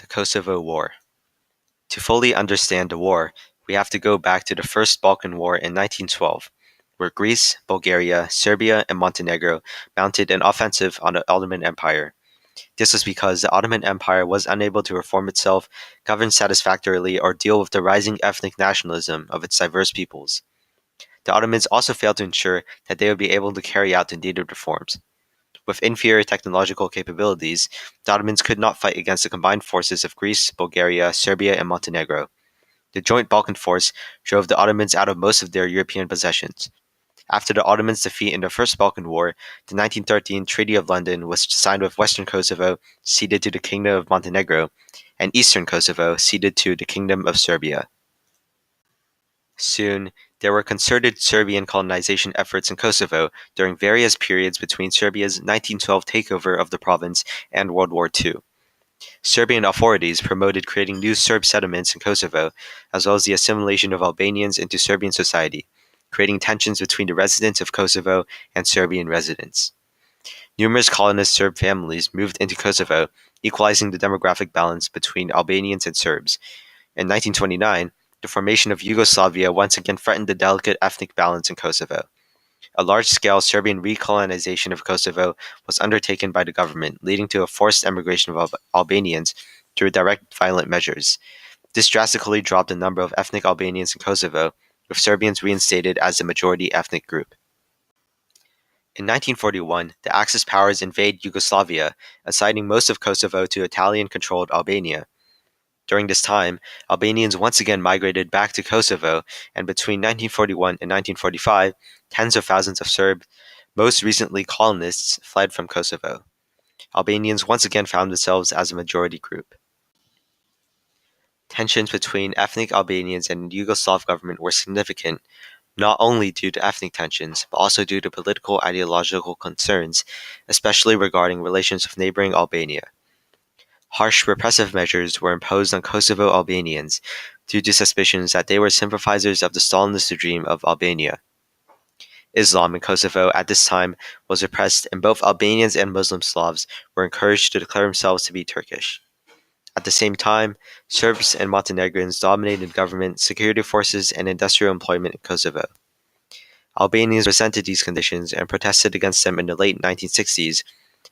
The Kosovo War. To fully understand the war, we have to go back to the First Balkan War in 1912, where Greece, Bulgaria, Serbia, and Montenegro mounted an offensive on the Ottoman Empire. This was because the Ottoman Empire was unable to reform itself, govern satisfactorily, or deal with the rising ethnic nationalism of its diverse peoples. The Ottomans also failed to ensure that they would be able to carry out the needed reforms. With inferior technological capabilities, the Ottomans could not fight against the combined forces of Greece, Bulgaria, Serbia, and Montenegro. The joint Balkan force drove the Ottomans out of most of their European possessions. After the Ottomans' defeat in the First Balkan War, the 1913 Treaty of London was signed with Western Kosovo ceded to the Kingdom of Montenegro, and Eastern Kosovo ceded to the Kingdom of Serbia. Soon, there were concerted Serbian colonization efforts in Kosovo during various periods between Serbia's 1912 takeover of the province and World War II. Serbian authorities promoted creating new Serb settlements in Kosovo, as well as the assimilation of Albanians into Serbian society, creating tensions between the residents of Kosovo and Serbian residents. Numerous colonist Serb families moved into Kosovo, equalizing the demographic balance between Albanians and Serbs. In 1929, the formation of Yugoslavia once again threatened the delicate ethnic balance in Kosovo. A large-scale Serbian recolonization of Kosovo was undertaken by the government, leading to a forced emigration of Albanians through direct violent measures. This drastically dropped the number of ethnic Albanians in Kosovo, with Serbians reinstated as the majority ethnic group. In 1941, the Axis powers invade Yugoslavia, assigning most of Kosovo to Italian-controlled Albania. During this time, Albanians once again migrated back to Kosovo, and between 1941 and 1945, tens of thousands of Serb, most recently colonists, fled from Kosovo. Albanians once again found themselves as a majority group. Tensions between ethnic Albanians and the Yugoslav government were significant, not only due to ethnic tensions, but also due to political ideological concerns, especially regarding relations with neighboring Albania. Harsh repressive measures were imposed on Kosovo Albanians due to suspicions that they were sympathizers of the Stalinist regime of Albania. Islam in Kosovo at this time was repressed, and both Albanians and Muslim Slavs were encouraged to declare themselves to be Turkish. At the same time, Serbs and Montenegrins dominated government, security forces, and industrial employment in Kosovo. Albanians resented these conditions and protested against them in the late 1960s,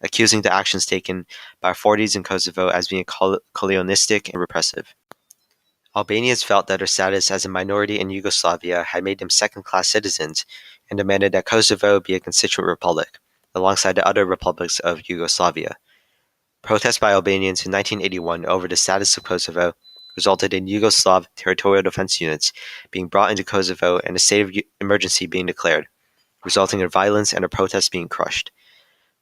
accusing the actions taken by authorities in Kosovo as being colonialistic and repressive. Albanians felt that their status as a minority in Yugoslavia had made them second-class citizens and demanded that Kosovo be a constituent republic, alongside the other republics of Yugoslavia. Protests by Albanians in 1981 over the status of Kosovo resulted in Yugoslav territorial defense units being brought into Kosovo and a state of emergency being declared, resulting in violence and the protests being crushed.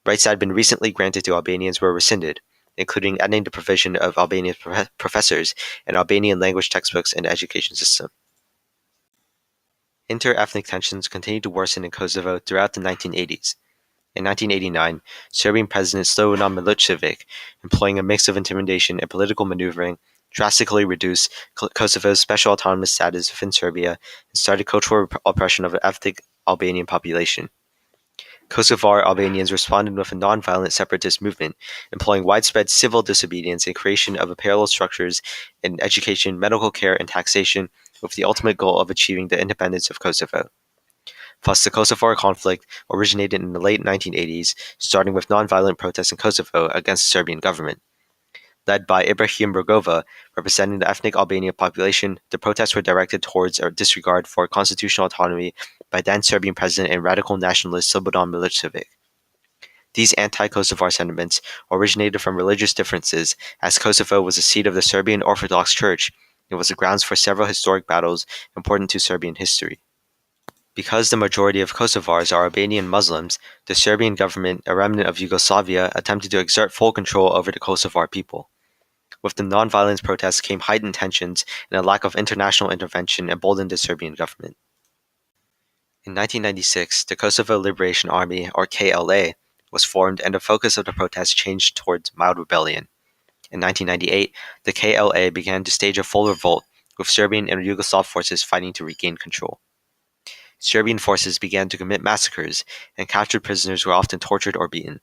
Rights that had been recently granted to Albanians were rescinded, including ending the provision of Albanian professors and Albanian language textbooks in the education system. Inter-ethnic tensions continued to worsen in Kosovo throughout the 1980s. In 1989, Serbian President Slobodan Milosevic, employing a mix of intimidation and political maneuvering, drastically reduced Kosovo's special autonomous status within Serbia and started cultural oppression of the ethnic Albanian population. Kosovar Albanians responded with a non-violent separatist movement, employing widespread civil disobedience and creation of parallel structures in education, medical care, and taxation, with the ultimate goal of achieving the independence of Kosovo. Thus, the Kosovar conflict originated in the late 1980s, starting with non-violent protests in Kosovo against the Serbian government. Led by Ibrahim Rugova, representing the ethnic Albanian population, the protests were directed towards a disregard for constitutional autonomy by then Serbian President and radical nationalist Slobodan Milosevic. These anti-Kosovar sentiments originated from religious differences, as Kosovo was the seat of the Serbian Orthodox Church and was the grounds for several historic battles important to Serbian history. Because the majority of Kosovars are Albanian Muslims, the Serbian government, a remnant of Yugoslavia, attempted to exert full control over the Kosovar people. With the non-violent protests came heightened tensions, and a lack of international intervention emboldened the Serbian government. In 1996, the Kosovo Liberation Army, or KLA, was formed, and the focus of the protests changed towards mild rebellion. In 1998, the KLA began to stage a full revolt, with Serbian and Yugoslav forces fighting to regain control. Serbian forces began to commit massacres, and captured prisoners were often tortured or beaten.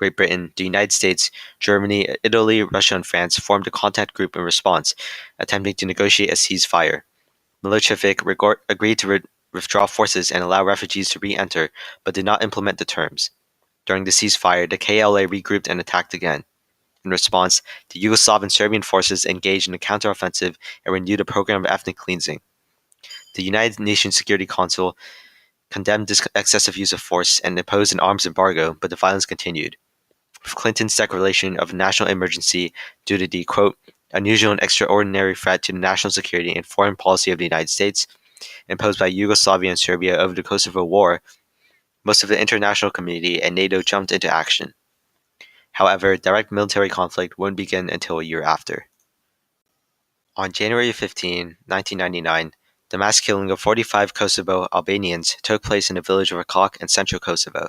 Great Britain, the United States, Germany, Italy, Russia, and France formed a contact group in response, attempting to negotiate a ceasefire. Milosevic agreed to withdraw forces and allow refugees to re-enter, but did not implement the terms. During the ceasefire, the KLA regrouped and attacked again. In response, the Yugoslav and Serbian forces engaged in a counteroffensive and renewed a program of ethnic cleansing. The United Nations Security Council condemned this excessive use of force and imposed an arms embargo, but the violence continued. With Clinton's declaration of a national emergency due to the, quote, unusual and extraordinary threat to the national security and foreign policy of the United States, imposed by Yugoslavia and Serbia over the Kosovo War, most of the international community and NATO jumped into action. However, direct military conflict wouldn't begin until a year after. On January 15, 1999, the mass killing of 45 Kosovo Albanians took place in the village of Rakok in central Kosovo.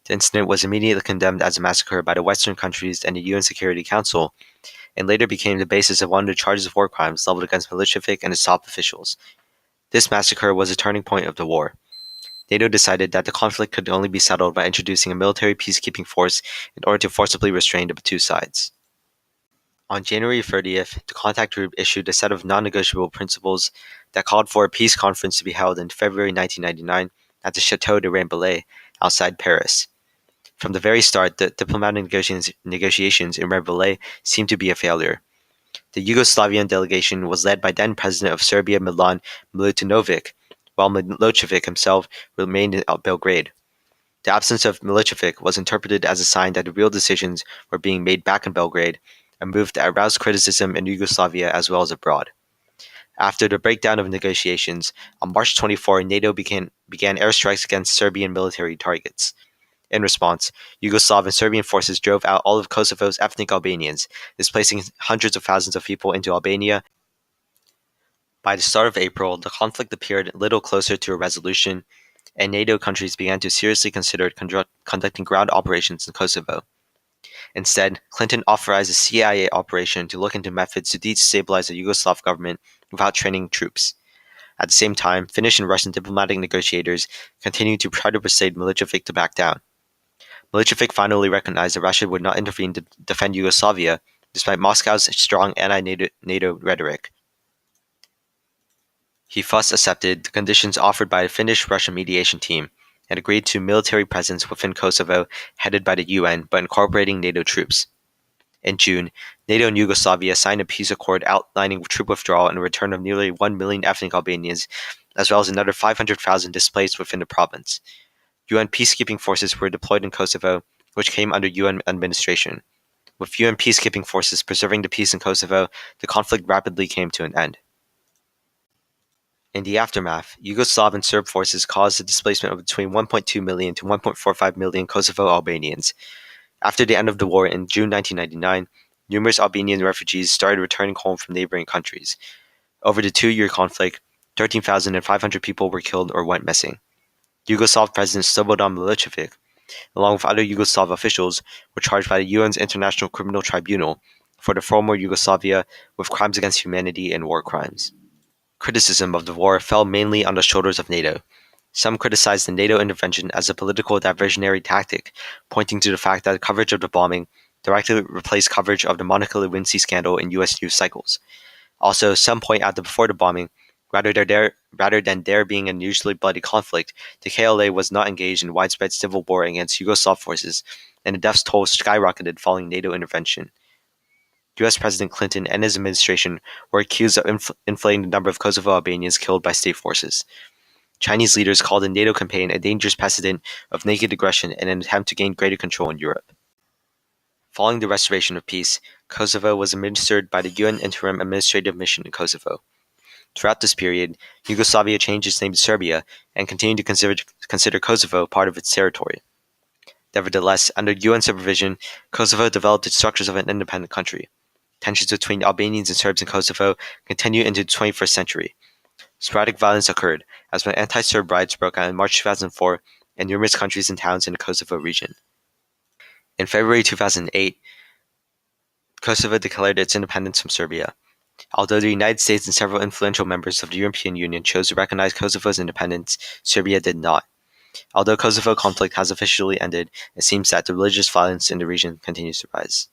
The incident was immediately condemned as a massacre by the Western countries and the UN Security Council, and later became the basis of one of the charges of war crimes leveled against Milosevic and his top officials. This massacre was a turning point of the war. NATO decided that the conflict could only be settled by introducing a military peacekeeping force in order to forcibly restrain the two sides. On January 30th, the contact group issued a set of non-negotiable principles that called for a peace conference to be held in February 1999 at the Château de Rambouillet outside Paris. From the very start, the diplomatic negotiations in Rambouillet seemed to be a failure. The Yugoslavian delegation was led by then-President of Serbia Milan Milutinovic, while Milosevic himself remained in Belgrade. The absence of Milosevic was interpreted as a sign that the real decisions were being made back in Belgrade, a move that aroused criticism in Yugoslavia as well as abroad. After the breakdown of negotiations, on March 24, NATO began airstrikes against Serbian military targets. In response, Yugoslav and Serbian forces drove out all of Kosovo's ethnic Albanians, displacing hundreds of thousands of people into Albania. By the start of April, the conflict appeared little closer to a resolution, and NATO countries began to seriously consider conducting ground operations in Kosovo. Instead, Clinton authorized a CIA operation to look into methods to destabilize the Yugoslav government without training troops. At the same time, Finnish and Russian diplomatic negotiators continued to try to persuade Milosevic to back down. Milosevic finally recognized that Russia would not intervene to defend Yugoslavia, despite Moscow's strong anti-NATO rhetoric. He thus accepted the conditions offered by the Finnish-Russian mediation team and agreed to military presence within Kosovo headed by the UN but incorporating NATO troops. In June, NATO and Yugoslavia signed a peace accord outlining troop withdrawal and the return of nearly 1 million ethnic Albanians, as well as another 500,000 displaced within the province. UN peacekeeping forces were deployed in Kosovo, which came under UN administration. With UN peacekeeping forces preserving the peace in Kosovo, the conflict rapidly came to an end. In the aftermath, Yugoslav and Serb forces caused the displacement of between 1.2 million to 1.45 million Kosovo Albanians. After the end of the war in June 1999, numerous Albanian refugees started returning home from neighboring countries. Over the 2-year conflict, 13,500 people were killed or went missing. Yugoslav President Slobodan Milosevic, along with other Yugoslav officials, were charged by the UN's International Criminal Tribunal for the former Yugoslavia with crimes against humanity and war crimes. Criticism of the war fell mainly on the shoulders of NATO. Some criticized the NATO intervention as a political diversionary tactic, pointing to the fact that coverage of the bombing directly replaced coverage of the Monica Lewinsky scandal in U.S. news cycles. Also, some point out that before the bombing, rather than there being an unusually bloody conflict, the KLA was not engaged in widespread civil war against Yugoslav forces, and the death toll skyrocketed following NATO intervention. U.S. President Clinton and his administration were accused of inflating the number of Kosovo Albanians killed by state forces. Chinese leaders called the NATO campaign a dangerous precedent of naked aggression in an attempt to gain greater control in Europe. Following the restoration of peace, Kosovo was administered by the UN Interim Administrative Mission in Kosovo. Throughout this period, Yugoslavia changed its name to Serbia and continued to consider Kosovo part of its territory. Nevertheless, under UN supervision, Kosovo developed its structures of an independent country. Tensions between Albanians and Serbs in Kosovo continued into the 21st century. Sporadic violence occurred, as when anti-Serb riots broke out in March 2004 in numerous countries and towns in the Kosovo region. In February 2008, Kosovo declared its independence from Serbia. Although the United States and several influential members of the European Union chose to recognize Kosovo's independence, Serbia did not. Although Kosovo conflict has officially ended, it seems that the religious violence in the region continues to rise.